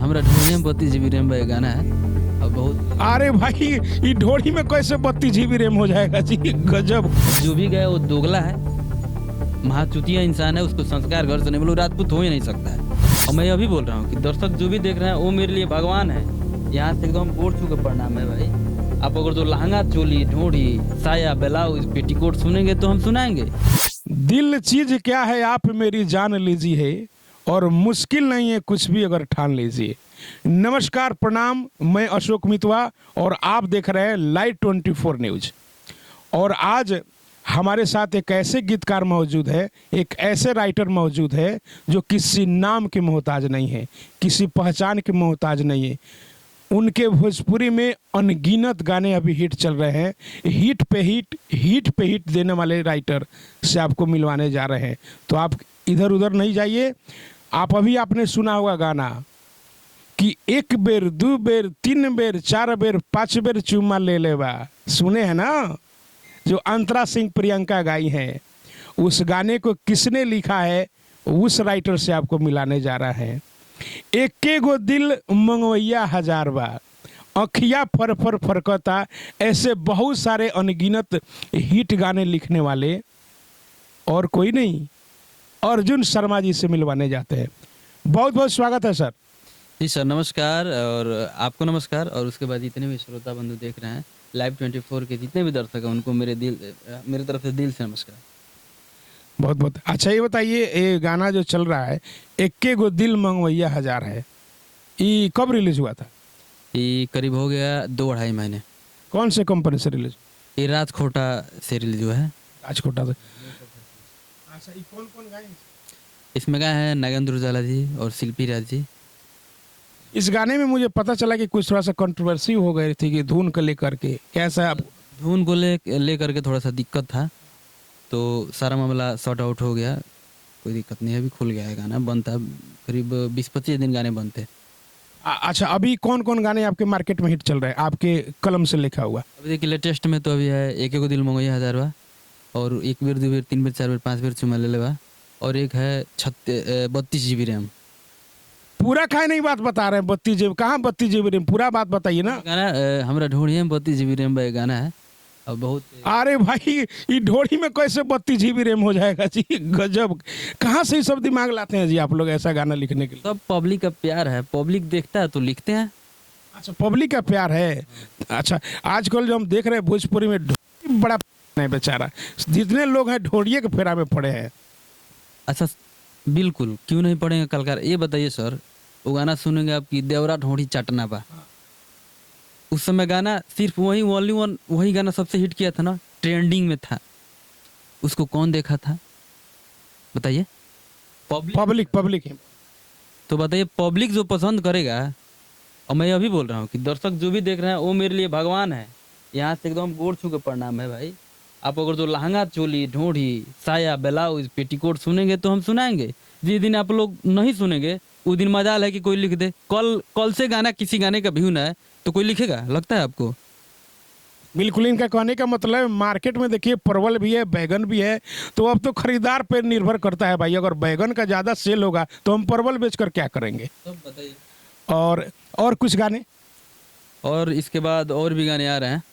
हमरा ढोली में 32 GB RAM बा गाना है और बहुत। अरे भाई ये ढोड़ी में कैसे 32 GB रैम हो जाएगा जी, गजब। जो भी गया वो दोगला है, महाचुतिया इंसान है, उसको संस्कार घर से नहीं मिलो, राजपूत हो ही नहीं सकता है। और मैं अभी बोल रहा हूँ कि दर्शक जो भी देख रहे हैं वो मेरे लिए भगवान है। यहाँ से एकदम गोड़ छू के प्रणाम है भाई। आप अगर तो लहंगा चोली ढोड़ी साया ब्लाउज पेटीकोट सुनेंगे तो हम सुनाएंगे। दिल चीज क्या है आप मेरी जान लीजिए, और मुश्किल नहीं है कुछ भी अगर ठान लीजिए। नमस्कार प्रणाम, मैं अशोक मितवा और आप देख रहे हैं लाइव 24 न्यूज। और आज हमारे साथ एक ऐसे गीतकार मौजूद है, एक ऐसे राइटर मौजूद है जो किसी नाम के मोहताज नहीं है, किसी पहचान के मोहताज नहीं है। उनके भोजपुरी में अनगिनत गाने अभी हिट चल रहे हैं। हिट पे हिट देने वाले राइटर से आपको मिलवाने जा रहे हैं, तो आप इधर उधर नहीं जाइए। आप अभी आपने सुना होगा गाना कि एक बेर दो बेर तीन बेर चार बेर पांच बेर चुम्मा ले लेवा, सुने हैं ना, जो अंतरा सिंह प्रियंका गाई हैं। उस गाने को किसने लिखा है उस राइटर से आपको मिलाने जा रहा है। एके गो दिल मंगवैया हजार बा, अखिया फर फर फरकता, ऐसे बहुत सारे अनगिनत हिट गाने लिखने वाले और कोई नहीं, अर्जुन शर्मा जी से मिलवाने जाते हैं। बहुत बहुत स्वागत है सर। जी सर नमस्कार, और आपको नमस्कार, और उसके बाद जितने भी श्रोता बंधु देख रहे हैं लाइव 24 के जितने भी दर्शक हैं उनको मेरे तरफ से दिल से नमस्कार। बहुत बहुत अच्छा। ये बताइए, ये गाना जो चल रहा है एके गो दिल मंगवैया हजार है, ये कब रिलीज हुआ था? ये करीब हो गया 2-2.5 महीने। कौन से कंपनी से रिलीज? ये राजकोटा से रिलीज हुआ है। राजकोटा से। अच्छा, ये कौन कौन गाए? इसमें गाए हैं नागेंद्र उजाला जी और शिल्पी राज जी। इस गाने में मुझे पता चला कि कुछ थोड़ा सा कंट्रोवर्सी हो गई थी कि धुन को लेकर के, कैसा? आप धुन को ले करके थोड़ा सा दिक्कत था, तो सारा मामला सॉर्ट आउट हो गया, कोई दिक्कत नहीं है। अभी खुल गया है, गाना बनता करीब 20-25 दिन गाने बनते। अच्छा, अभी कौन कौन गाने आपके मार्केट में हिट चल रहे हैं आपके कलम से लिखा हुआ? अभी देखिए लेटेस्ट में तो अभी है एक एगो दिल मंगोया हजार बा, और एक बेर दो बेर तीन बेर चार बेर पाँच बेर चुमा ले लेवा, और एक है 32 GB रैम। पूरा काहे नहीं बात बता रहे हैं? 32 GB कहाँ? 32 GB रैम, पूरा बात बताइए ना। गाना हमरा ढोड़ी में 32 GB रैम बा गाना है और बहुत। अरे भाई ये ढोड़ी में कैसे 32 GB रैम हो जाएगा जी, गजब। कहाँ से ये सब दिमाग लाते हैं जी आप लोग ऐसा गाना लिखने के लिए? सब पब्लिक का प्यार है, पब्लिक देखता है तो लिखते हैं। अच्छा, पब्लिक का प्यार है। अच्छा, आजकल जो हम देख रहे हैं भोजपुरी में ढोड़ी बड़ा नहीं बेचारा, जितने लोग हैं ढोड़िए के फेरा में पड़े हैं। अच्छा बिल्कुल, क्यों नहीं पढ़ेंगे कलकार। ये बताइए सर, वो गाना सुनेंगे आपकी देवरा ढोड़ी चटना बा, उस समय गाना सिर्फ वही ओनली वन वही गाना सबसे हिट किया था ना, ट्रेंडिंग में था। उसको कौन देखा था बताइए? पब्लिक है। तो बताइए पब्लिक जो पसंद करेगा। और मैं अभी बोल रहा हूँ कि दर्शक जो भी देख रहे हैं वो मेरे लिए भगवान है। यहाँ से एकदम गोड़ छू के प्रणाम है भाई। आप अगर तो लहंगा चोली ढोड़ी साया ब्लाउज पेटीकोट सुनेंगे तो हम सुनाएंगे। जिस दिन आप लोग नहीं सुनेंगे उस दिन मजाल है कि कोई लिख दे। कल से गाना किसी गाने का व्यू ना है तो कोई लिखेगा, लगता है आपको? बिल्कुल, इनका कहने का मतलब है मार्केट में देखिए परवल भी है, बैगन भी है, तो अब तो खरीदार पर निर्भर करता है भाई। अगर बैगन का ज़्यादा सेल होगा तो हम परवल बेचकर क्या करेंगे? तब बताइए। और कुछ गाने? और इसके बाद और भी गाने आ रहे हैं।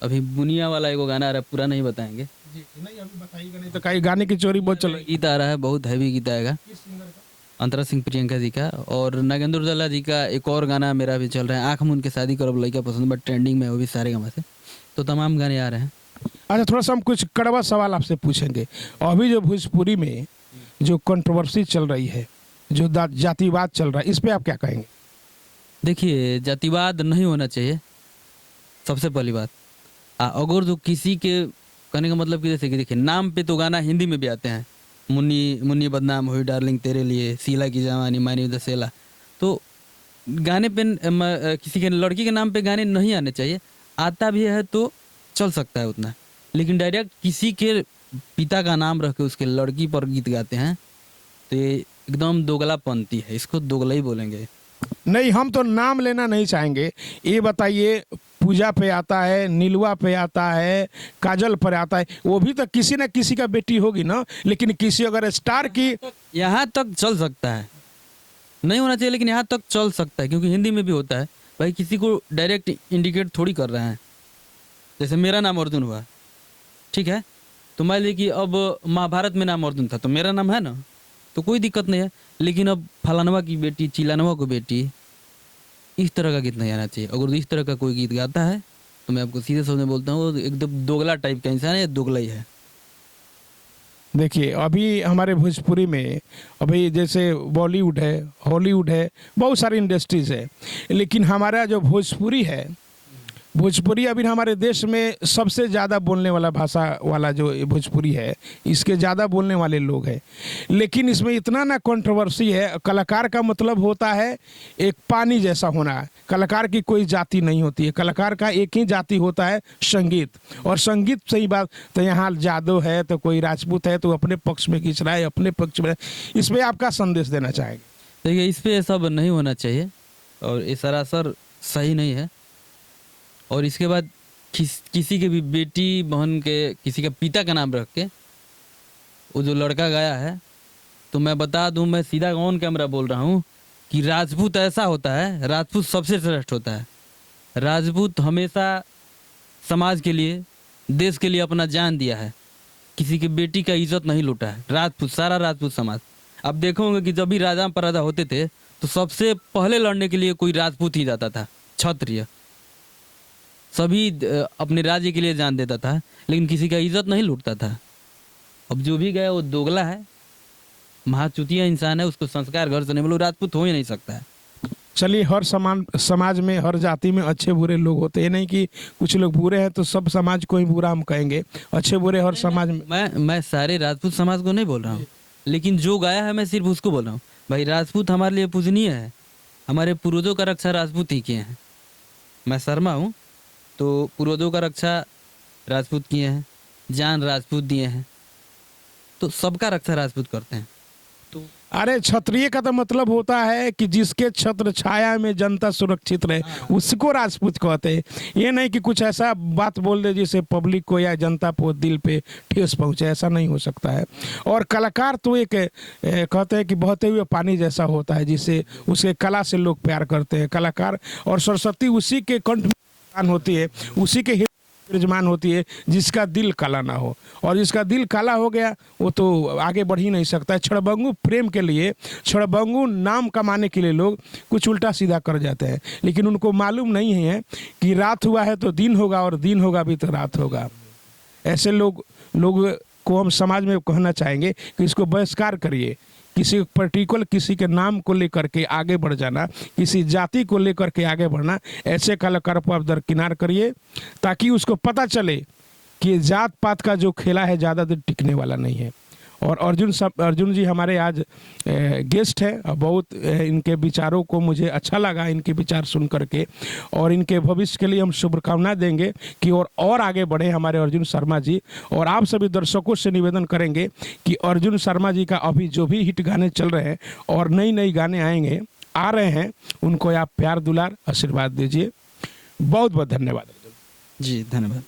अभी बुनिया वाला एगो गाना आ रहा है, पूरा नहीं बताएंगे जी, नहीं अभी बताइएगा, नहीं तो कई गाने की चोरी बहुत चल रही है। गीत आ रहा है, बहुत हैवी गीत आएगा अंतरा सिंह प्रियंका जी का, और नागेंद्र उजाला जी का एक और गाना मेरा भी चल रहा है, आँख मूंद के शादी करो लड़का पसंद, बट ट्रेंडिंग में वो भी सारे गाने से। तो तमाम गाने आ रहे हैं। अच्छा, थोड़ा सा हम कुछ कड़वा सवाल आपसे पूछेंगे। अभी जो भोजपुरी में जो कंट्रोवर्सी चल रही है, जो जातिवाद चल रहा है, इस पे आप क्या कहेंगे? देखिए जातिवाद नहीं होना चाहिए, सबसे पहली बात। अगर जो किसी के कहने का मतलब कि जैसे कि देखिए नाम पे तो गाना हिंदी में भी आते हैं, मुन्नी मुन्नी बदनाम हुई डार्लिंग तेरे लिए, शीला की जवानी मानी दसेला। तो गाने पे किसी के लड़की के नाम पे गाने नहीं आने चाहिए। आता भी है तो चल सकता है उतना, लेकिन डायरेक्ट किसी के पिता का नाम रख के उसके लड़की पर गीत गाते हैं तो ये एकदम दोगलापंती है, इसको दोगला ही बोलेंगे। नहीं, हम तो नाम लेना नहीं चाहेंगे। ये बताइए, पूजा पे आता है, नीलुआ पे आता है, काजल पर आता है, वो भी तो किसी न किसी का बेटी होगी ना। लेकिन किसी अगर स्टार की, यहाँ तक चल सकता है, नहीं होना चाहिए, लेकिन यहाँ तक चल सकता है, क्योंकि हिंदी में भी होता है। भाई किसी को डायरेक्ट इंडिकेट थोड़ी कर रहे हैं। जैसे मेरा नाम अर्जुन हुआ, ठीक है, तो मान लीजिए कि अब महाभारत में नाम अर्जुन था तो मेरा नाम है ना, तो कोई दिक्कत नहीं है। लेकिन अब फलानवा की बेटी, चिलानवा को बेटी, इस तरह का गीत नहीं आना चाहिए। अगर इस तरह का कोई गीत गाता है तो मैं आपको सीधे शब्द में बोलता हूँ, वो एकदम दोगला टाइप का इंसान है, या दोगला ही है। देखिए अभी हमारे भोजपुरी में अभी जैसे बॉलीवुड है, हॉलीवुड है, बहुत सारी इंडस्ट्रीज है, लेकिन हमारा जो भोजपुरी है, भोजपुरी अभी हमारे देश में सबसे ज़्यादा बोलने वाला भाषा वाला जो भोजपुरी है, इसके ज़्यादा बोलने वाले लोग हैं। लेकिन इसमें इतना ना कंट्रोवर्सी है। कलाकार का मतलब होता है एक पानी जैसा होना। कलाकार की कोई जाति नहीं होती है, कलाकार का एक ही जाति होता है, संगीत। और संगीत सही बात, तो यहाँ जादव है तो कोई राजपूत है तो अपने पक्ष में खींच रहा है, अपने पक्ष में। इसमें आपका संदेश देना चाहेंगे? देखिए इस पे सब नहीं होना चाहिए, और ये सरासर सही नहीं है। और इसके बाद किसी के भी बेटी बहन के, किसी का पिता का नाम रख के वो जो लड़का गाया है, तो मैं बता दूं, मैं सीधा ऑन कैमरा बोल रहा हूँ कि राजपूत ऐसा होता है, राजपूत सबसे श्रेष्ठ होता है। राजपूत हमेशा समाज के लिए, देश के लिए अपना जान दिया है, किसी की बेटी का इज्जत नहीं लूटा है। राजपूत, सारा राजपूत समाज। आप देखोगे कि जब भी राजा पराजा होते थे तो सबसे पहले लड़ने के लिए कोई राजपूत ही जाता था, क्षत्रिय। सभी अपने राज्य के लिए जान देता था, लेकिन किसी का इज्जत नहीं लूटता था। अब जो भी गया वो दोगला है, महाचुतिया इंसान है, उसको संस्कार घर से नहीं मिलो, राजपूत हो ही नहीं सकता है। चलिए, हर समाज में, हर जाति में अच्छे बुरे लोग होते हैं। नहीं कि कुछ लोग बुरे हैं तो सब समाज को ही बुरा हम कहेंगे। अच्छे बुरे हर समाज में। मैं सारे राजपूत समाज को नहीं बोल रहा हूँ, लेकिन जो गाया है मैं सिर्फ उसको बोल रहा हूँ। भाई राजपूत हमारे लिए पूजनीय है, हमारे पूर्वजों का रक्षा राजपूत ही किए हैं। मैं शर्मा हूँ, तो पूर्वजों का रक्षा राजपूत किए हैं, जान राजपूत दिए हैं, तो सबका रक्षा राजपूत करते हैं। तो अरे क्षत्रिय का तो मतलब होता है कि जिसके छत्र छाया में जनता सुरक्षित रहे, उसको राजपूत कहते हैं। ये नहीं कि कुछ ऐसा बात बोल दे जिससे पब्लिक को या जनता को दिल पे ठेस पहुंचे, ऐसा नहीं हो सकता है। और कलाकार तो एक कहते हैं कि बहते हुए पानी जैसा होता है, जिससे उसके कला से लोग प्यार करते हैं। कलाकार और सरस्वती उसी के कंठ में होती है, उसी के विराजमान होती है जिसका दिल काला ना हो। और जिसका दिल काला हो गया वो तो आगे बढ़ ही नहीं सकता है। क्षणभंगु प्रेम के लिए, क्षणभंगु नाम कमाने के लिए लोग कुछ उल्टा सीधा कर जाते हैं, लेकिन उनको मालूम नहीं है कि रात हुआ है तो दिन होगा, और दिन होगा भी तो रात होगा। ऐसे लोग को हम समाज में कहना चाहेंगे कि इसको बहिष्कार करिए। किसी पर्टिकुलर, किसी के नाम को लेकर के आगे बढ़ जाना, किसी जाति को लेकर के आगे बढ़ना, ऐसे कलाकार को आप दरकिनार करिए, ताकि उसको पता चले कि जात पात का जो खेला है ज़्यादा देर टिकने वाला नहीं है। और अर्जुन जी हमारे आज गेस्ट है, और बहुत इनके विचारों को मुझे अच्छा लगा, इनके विचार सुन करके। और इनके भविष्य के लिए हम शुभकामना देंगे कि और आगे बढ़े हमारे अर्जुन शर्मा जी। और आप सभी दर्शकों से निवेदन करेंगे कि अर्जुन शर्मा जी का अभी जो भी हिट गाने चल रहे हैं और नई गाने आएंगे, आ रहे हैं, उनको आप प्यार दुलार आशीर्वाद दीजिए। बहुत बहुत धन्यवाद। जी धन्यवाद।